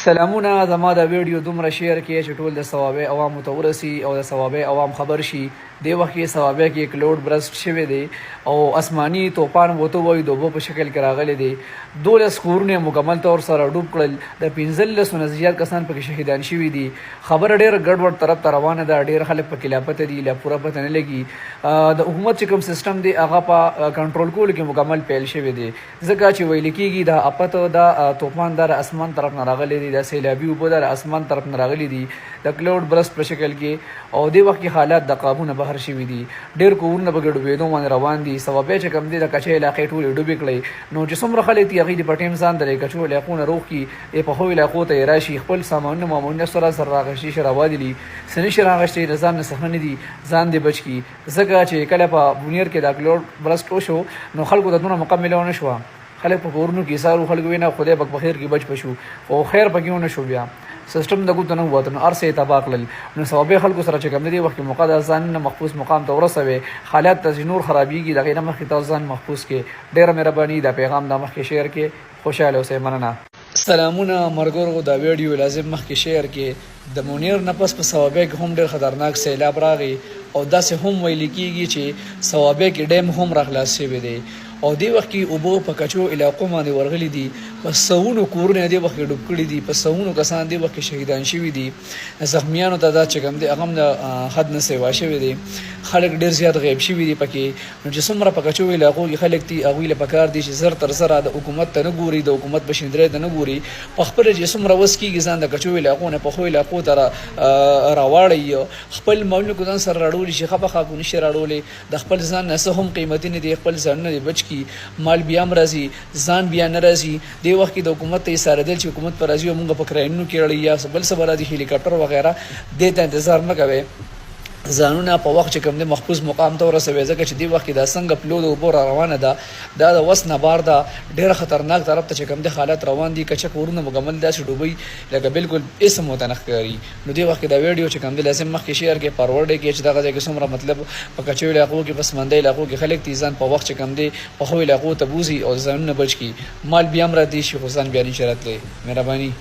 سلامونه زما د ویډیو دومره شیر کې چې ټول د ثوابه عوامو ته ورسي او د ثوابه عوام خبر شي دی وخت کې ثوابه کې کلوډ برست شوی دی او آسماني توپان وته وای د وبو په شکل کې راغلي دي 12 کورونه مکمل طور سره ډوب کړل د 15 نه زیات کسان پکې شهیدان شوي دي خبر ډېر ګډوډ طرف ته روانه ده ډېر خلک پکې لاپته دي لا پوره پته نه لګي د حکومت چې کوم سیستم دی هغه په کنټرول کول کې مکمل پیل شوی دی ځکه چې ویل کېږي د اپته د توپان در اسمان طرف نه راغلي دي د سیلابي اوبو در اسمان طرف نه راغلي دي د کلوډ برست په شکل کې او د وخت کې حالات د قابو نه بهر شوي دي ډېر کورونه به ګډوبېدو باندې روان دي سببې چې کم دي د کچې علاقې ټولې ډوبې کړئ نو چې څومره خلک دي هغوی د په ټیم ځان درې کچو علاقونه روغ کړي په هغو علاقو ته یې راشي خپل سامانونه سره راغشي شي راوادلي څه نشي راغشتی د ځان نه څخه نه دي ځان دې بچ کړي ځکه چې کله په بونیر کې د کلوډ برست وشو نو خلکو ته دونه مکمله ونه شوه خلک په کورونو کې سارو خلک وینا خدای پاک په خیر کې بچ پشو او خیر پکې ونه شو بیا سیستم د ګوتنه وته نو ارسه تباہ کړل نو ثوابه خلکو سره چې کوم دی وخت مقدس ځان محفوظ مقام ته ورسوي حالات ته نور خرابيږي دغه نه مخې ته ځان محفوظ کې ډېر مهرباني دا پیغام د مخ کې شیر کې خوشاله اوسئ مننه سلامونه مرګورو دا ویډیو لازم مخ کې شیر کې د مونیر نه پس په ثوابه کې هم ډېر خطرناک سیلاب راغی او داسې هم ویل کېږي چې ثوابه کې ډیم هم راخلاص شوی دی او دی وخت کې اوبو په کچو علاقو باندې ورغلي دي په سونو کورونه دی وخت ډوب کړي دي په سونو کسان دی وخت شهیدان شوي دي زخمیانو تعداد چې کوم دی هغه د حد نه سیوا شوی دی خلک ډېر زیات غیب شوي دي پکې نو چې څومره په کچو علاقو کې خلک دي هغوی له پکار دي چې زر تر زره د حکومت ته نه ګوري د حکومت په شیندرې ته نه ګوري په خپل چې څومره وس کېږي ځان د کچو علاقو نه په خو علاقو ته راواړي خپل مملکت ځان سره راړولي چې خپه خاکو نشي راړولي د خپل ځان نه څه هم قیمتي نه دي خپل ځان نه بچ کی مال بیا هم راځي ځان بیا نه راځي دی وخت کې د حکومت ته اشاره دی چې حکومت پر راځي او موږ په کراینونو کې اړي یا بل څه به راځي هلیکاپټر وغیره دې ته انتظار مه کوئ ځانونه په وخت چې کوم دی محفوظ مقام ته ورسوي ځکه چې دی وخت کې دا څنګه پلو د اوبو را روانه ده دا د وس نه بار ده ډېره خطرناک طرف ته چې کوم دی حالات روان دي کچه کورونه مکمل داسې ډوبوي لکه بالکل اسم ورته نه ښکاري نو دی وخت کې دا ویډیو چې کوم دی لازم مخکې شیر کې فارورډ کړئ چې دغه ځای کې څومره مطلب په کچو علاقو کې په سمندري علاقو کې خلک دي ځان په وخت چې کوم دی په خو علاقو ته بوځي او ځانونه بچ کړي مال بیا هم راځي شي خو ځان بیا نشي راتلی مهرباني